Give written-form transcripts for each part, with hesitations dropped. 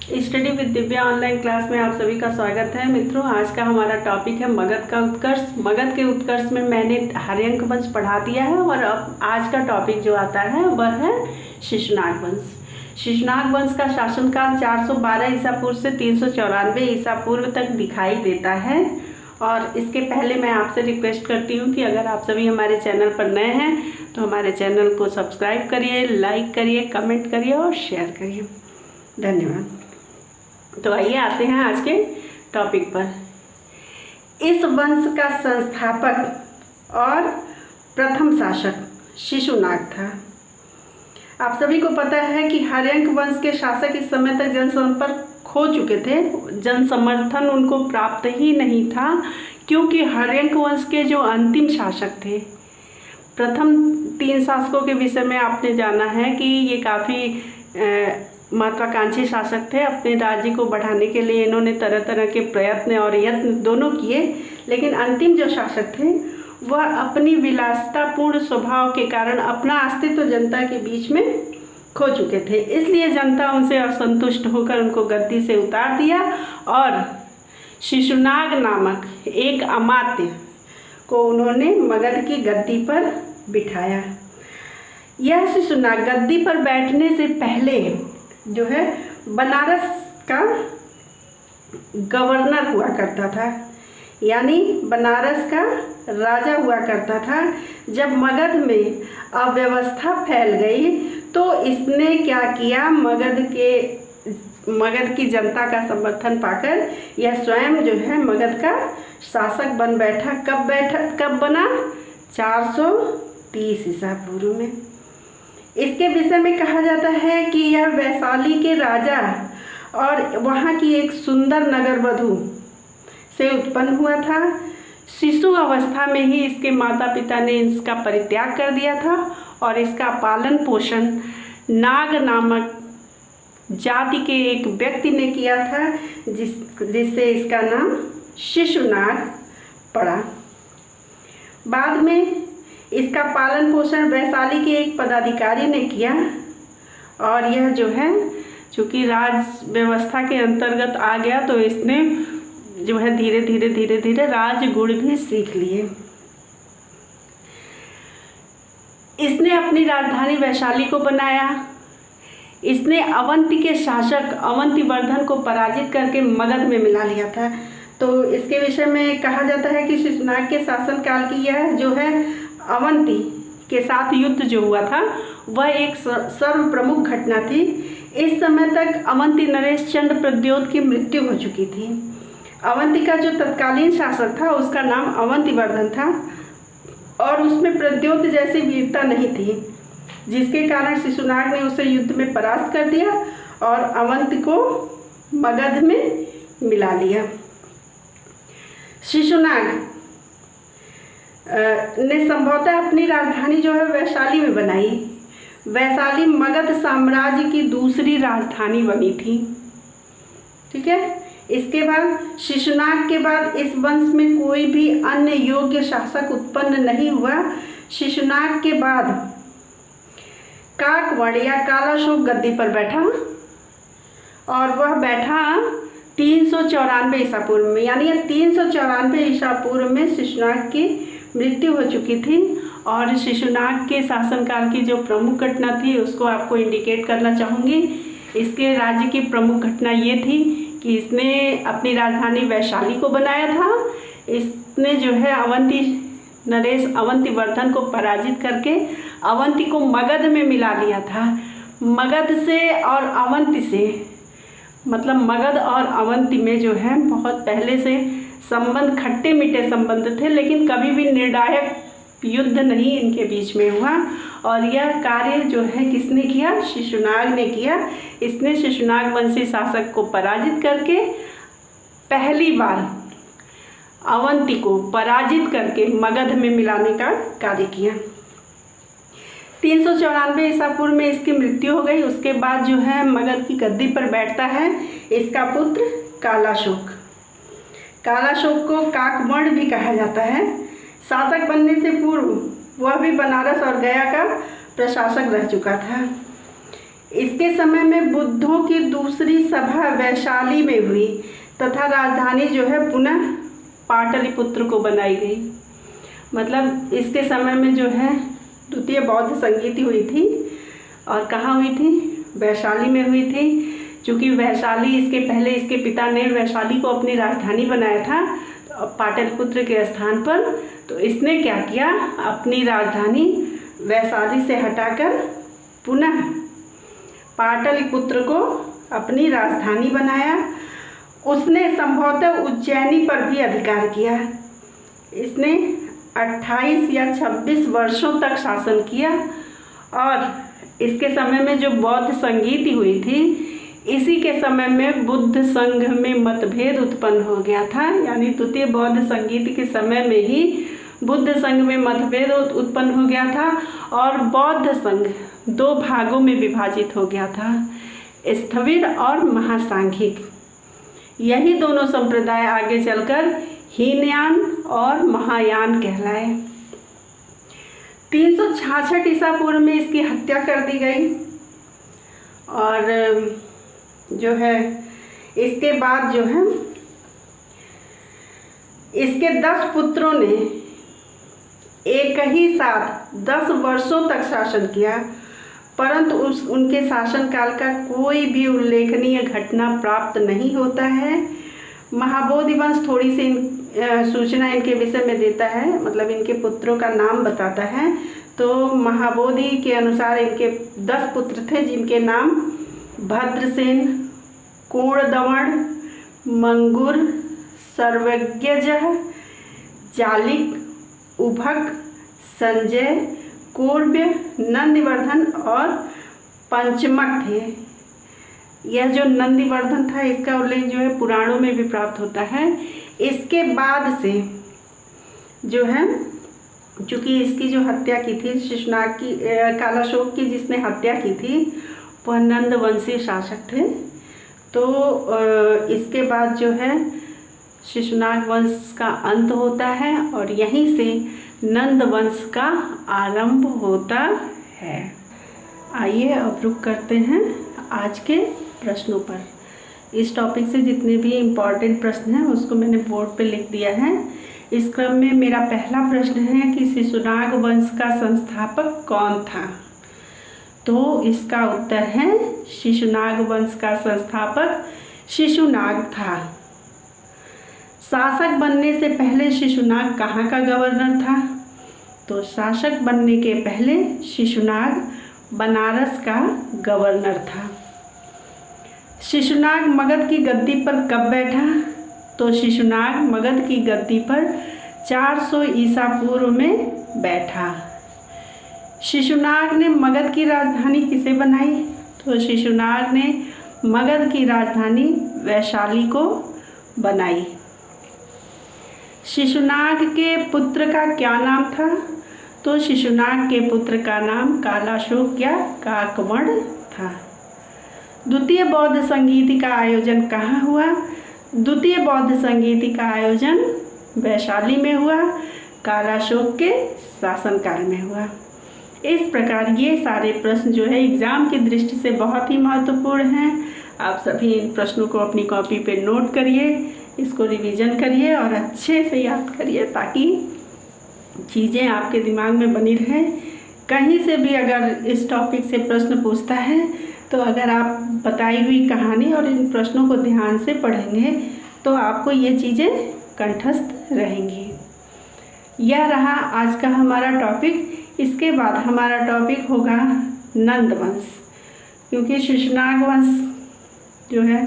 Study with Divya online class में आप सभी का स्वागत है। मित्रों, आज का हमारा टॉपिक है मगध का उत्कर्ष। मगध के उत्कर्ष में मैंने हर्यंक वंश पढ़ा दिया है और अब आज का टॉपिक जो आता है वह है शिशुनाग वंश। शिशुनाग वंश का शासनकाल 412 ईसा पूर्व से 394 ईसा पूर्व तक दिखाई देता है। और इसके पहले मैं आपसे रिक्वेस्ट करती हूँ कि अगर आप सभी हमारे चैनल पर नए हैं तो हमारे चैनल को सब्सक्राइब करिए, लाइक करिए, कमेंट करिए और शेयर करिए। धन्यवाद। तो आइए आते हैं आज के टॉपिक पर। इस वंश का संस्थापक और प्रथम शासक शिशुनाग था। आप सभी को पता है कि हर्यंक वंश के शासक इस समय तक जनसंपर्क खो चुके थे, जन समर्थन उनको प्राप्त ही नहीं था, क्योंकि हर्यंक वंश के जो अंतिम शासक थे, प्रथम 3 शासकों के विषय में आपने जाना है कि ये काफ़ी महत्वाकांक्षी शासक थे। अपने राज्य को बढ़ाने के लिए इन्होंने तरह तरह के प्रयत्न और यत्न दोनों किए, लेकिन अंतिम जो शासक थे वह अपनी विलासितापूर्ण स्वभाव के कारण अपना अस्तित्व जनता के बीच में खो चुके थे। इसलिए जनता उनसे असंतुष्ट होकर उनको गद्दी से उतार दिया और शिशुनाग नामक एक अमात्य को उन्होंने मगध की गद्दी पर बिठाया। यह शिशुनाग गद्दी पर बैठने से पहले जो है बनारस का गवर्नर हुआ करता था, यानी बनारस का राजा हुआ करता था। जब मगध में अव्यवस्था फैल गई तो इसने क्या किया, मगध की जनता का समर्थन पाकर यह स्वयं जो है मगध का शासक बन बैठा। कब बना? 430 ईसा पूर्व में। इसके विषय में कहा जाता है कि यह वैशाली के राजा और वहाँ की एक सुंदर नगर वधू से उत्पन्न हुआ था। शिशु अवस्था में ही इसके माता पिता ने इसका परित्याग कर दिया था और इसका पालन पोषण नाग नामक जाति के एक व्यक्ति ने किया था, जिससे इसका नाम शिशुनाग पड़ा। बाद में इसका पालन पोषण वैशाली के एक पदाधिकारी ने किया और यह जो है चूँकि राज व्यवस्था के अंतर्गत आ गया तो इसने जो है धीरे धीरे राजगुण भी सीख लिए। इसने अपनी राजधानी वैशाली को बनाया। इसने अवंती के शासक अवंतीवर्धन को पराजित करके मगध में मिला लिया था। तो इसके विषय में कहा जाता है कि शिशुनाग के शासनकाल की यह जो है अवंती के साथ युद्ध जो हुआ था वह एक सर्व प्रमुख घटना थी। इस समय तक अवंती नरेश चंद्र प्रद्योत की मृत्यु हो चुकी थी। अवंती का जो तत्कालीन शासक था उसका नाम अवंतीवर्धन था और उसमें प्रद्योत जैसी वीरता नहीं थी, जिसके कारण शिशुनाग ने उसे युद्ध में परास्त कर दिया और अवंती को मगध में मिला लिया। शिशुनाग ने संभवतः अपनी राजधानी जो है वैशाली में बनाई। वैशाली मगध साम्राज्य की दूसरी राजधानी बनी थी। ठीक है। इसके बाद शिशुनाग के बाद इस वंश में कोई भी अन्य योग्य शासक उत्पन्न नहीं हुआ। शिशुनाग के बाद काकवड़ या कालाशोक गद्दी पर बैठा और वह बैठा 394 ईसा पूर्व में, यानी 394 ईसा पूर्व में शिशुनाग की मृत्यु हो चुकी थी। और शिशुनाग के शासनकाल की जो प्रमुख घटना थी उसको आपको इंडिकेट करना चाहूँगी। इसके राज्य की प्रमुख घटना ये थी कि इसने अपनी राजधानी वैशाली को बनाया था। इसने जो है अवंती नरेश अवंतीवर्धन को पराजित करके अवंती को मगध में मिला लिया था। मगध से और अवंती से मतलब मगध और अवंती में जो है बहुत पहले से संबंध खट्टे मीठे संबंध थे, लेकिन कभी भी निर्णायक युद्ध नहीं इनके बीच में हुआ। और यह कार्य जो है किसने किया? शिशुनाग ने किया। इसने शिशुनाग वंशी शासक को पराजित करके पहली बार अवंती को पराजित करके मगध में मिलाने का कार्य किया। 394 ईसा पूर्व में इसकी मृत्यु हो गई। उसके बाद जो है मगध की गद्दी पर बैठता है इसका पुत्र कालाशोक। कालाशोक को काकवड़ भी कहा जाता है। शासक बनने से पूर्व वह भी बनारस और गया का प्रशासक रह चुका था। इसके समय में बुद्धों की दूसरी सभा वैशाली में हुई तथा राजधानी जो है पुनः पाटलिपुत्र को बनाई गई। मतलब इसके समय में जो है द्वितीय बौद्ध संगीति हुई थी और कहाँ हुई थी? वैशाली में हुई थी। क्योंकि वैशाली इसके पहले इसके पिता ने वैशाली को अपनी राजधानी बनाया था पाटलिपुत्र के स्थान पर, तो इसने क्या किया, अपनी राजधानी वैशाली से हटाकर पुनः पाटलिपुत्र को अपनी राजधानी बनाया। उसने संभवतः उज्जैनी पर भी अधिकार किया। इसने 28 या 26 वर्षों तक शासन किया और इसके समय में जो बौद्ध संगीति हुई थी, इसी के समय में बुद्ध संघ में मतभेद उत्पन्न हो गया था। यानी द्वितीय बौद्ध संगीति के समय में ही बुद्ध संघ में मतभेद उत्पन्न हो गया था और बौद्ध संघ 2 भागों में विभाजित हो गया था, स्थविर और महासांघिक। यही दोनों संप्रदाय आगे चलकर हीनयान और महायान कहलाए। 366 ईसा पूर्व में इसकी हत्या कर दी गई और जो है इसके बाद जो है इसके 10 पुत्रों ने एक ही साथ 10 वर्षों तक शासन किया, परंतु उनके शासनकाल का कोई भी उल्लेखनीय घटना प्राप्त नहीं होता है। महाबोधि वंश थोड़ी सी सूचना इनके विषय में देता है, मतलब इनके पुत्रों का नाम बताता है। तो महाबोधि के अनुसार इनके 10 पुत्र थे, जिनके नाम भद्रसेन, कोणदवण, मंगुर, सर्वज्ञजः, जालिक, उभक, संजय, कोर्ब्य, नंदिवर्धन और पंचमक थे। यह जो नंदिवर्धन था इसका उल्लेख जो है पुराणों में भी प्राप्त होता है। इसके बाद से जो है, चूँकि इसकी जो हत्या की थी शिशुनाग की, कालाशोक की जिसने हत्या की थी, वह नंद वंशी शासक थे। तो इसके बाद जो है शिशुनाग वंश का अंत होता है और यहीं से नंद वंश का आरंभ होता है। आइए अब रुक करते हैं आज के प्रश्नों पर। इस टॉपिक से जितने भी इम्पॉर्टेंट प्रश्न हैं उसको मैंने बोर्ड पे लिख दिया है। इस क्रम में मेरा पहला प्रश्न है कि शिशुनाग वंश का संस्थापक कौन था? तो इसका उत्तर है शिशुनाग वंश का संस्थापक शिशुनाग था। शासक बनने से पहले शिशुनाग कहाँ का गवर्नर था? तो शासक बनने के पहले शिशुनाग बनारस का गवर्नर था। शिशुनाग मगध की गद्दी पर कब बैठा? तो शिशुनाग मगध की गद्दी पर 400 ईसा पूर्व में बैठा। शिशुनाग ने मगध की राजधानी किसे बनाई? तो शिशुनाग ने मगध की राजधानी वैशाली को बनाई। शिशुनाग के पुत्र का क्या नाम था? तो शिशुनाग के पुत्र का नाम कालाशोक या काकवण था। द्वितीय बौद्ध संगीति का आयोजन कहाँ हुआ? द्वितीय बौद्ध संगीति का आयोजन वैशाली में हुआ, कालाशोक के शासनकाल में हुआ। इस प्रकार ये सारे प्रश्न जो है एग्ज़ाम की दृष्टि से बहुत ही महत्वपूर्ण हैं। आप सभी इन प्रश्नों को अपनी कॉपी पे नोट करिए, इसको रिवीजन करिए और अच्छे से याद करिए ताकि चीज़ें आपके दिमाग में बनी रहें। कहीं से भी अगर इस टॉपिक से प्रश्न पूछता है तो अगर आप बताई हुई कहानी और इन प्रश्नों को ध्यान से पढ़ेंगे तो आपको ये चीज़ें कंठस्थ रहेंगी। यह रहा आज का हमारा टॉपिक। इसके बाद हमारा टॉपिक होगा नंद वंश, क्योंकि शिशुनाग वंश जो है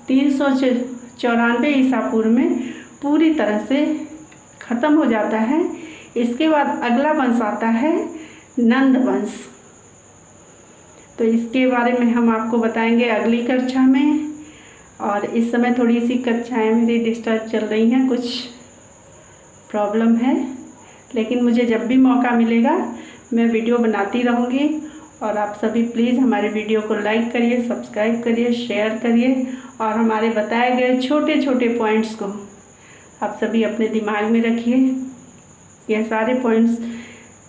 394 ईसा पूर्व में पूरी तरह से ख़त्म हो जाता है। इसके बाद अगला वंश आता है नंद वंश। तो इसके बारे में हम आपको बताएंगे अगली कक्षा में। और इस समय थोड़ी सी कक्षाएं मेरी डिस्टर्ब चल रही हैं, कुछ प्रॉब्लम है, लेकिन मुझे जब भी मौका मिलेगा मैं वीडियो बनाती रहूँगी। और आप सभी प्लीज़ हमारे वीडियो को लाइक करिए, सब्सक्राइब करिए, शेयर करिए और हमारे बताए गए छोटे छोटे पॉइंट्स को आप सभी अपने दिमाग में रखिए। यह सारे पॉइंट्स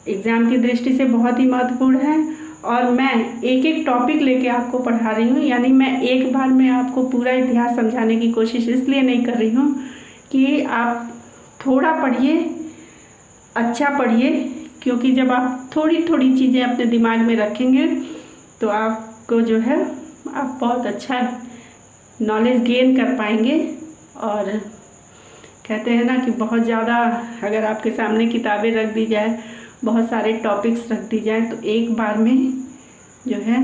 एग्ज़ाम की दृष्टि से बहुत ही महत्वपूर्ण हैं और मैं एक एक टॉपिक लेके आपको पढ़ा रही हूँ। यानी मैं एक बार में आपको पूरा इतिहास समझाने की कोशिश इसलिए नहीं कर रही हूँ कि आप थोड़ा पढ़िए, अच्छा पढ़िए, क्योंकि जब आप थोड़ी थोड़ी चीज़ें अपने दिमाग में रखेंगे तो आपको जो है आप बहुत अच्छा नॉलेज गेन कर पाएंगे। और कहते हैं ना कि बहुत ज़्यादा अगर आपके सामने किताबें रख दी जाए, बहुत सारे टॉपिक्स रख दी जाए, तो एक बार में जो है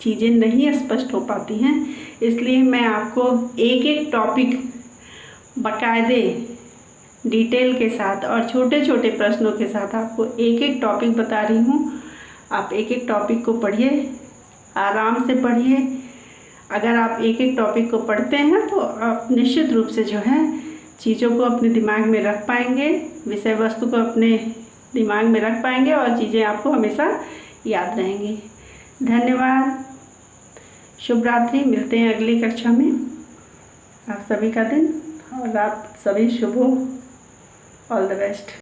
चीज़ें नहीं स्पष्ट हो पाती हैं। इसलिए मैं आपको एक एक टॉपिक बाकायदे डिटेल के साथ और छोटे छोटे प्रश्नों के साथ आपको एक एक टॉपिक बता रही हूँ। आप एक एक टॉपिक को पढ़िए, आराम से पढ़िए। अगर आप एक एक टॉपिक को पढ़ते हैं तो आप निश्चित रूप से जो है चीज़ों को अपने दिमाग में रख पाएंगे, विषय वस्तु को अपने दिमाग में रख पाएंगे और चीज़ें आपको हमेशा याद रहेंगी। धन्यवाद, शुभ रात्रि। मिलते हैं अगली कक्षा में। आप सभी का दिन और रात सभी शुभ हो। All the best.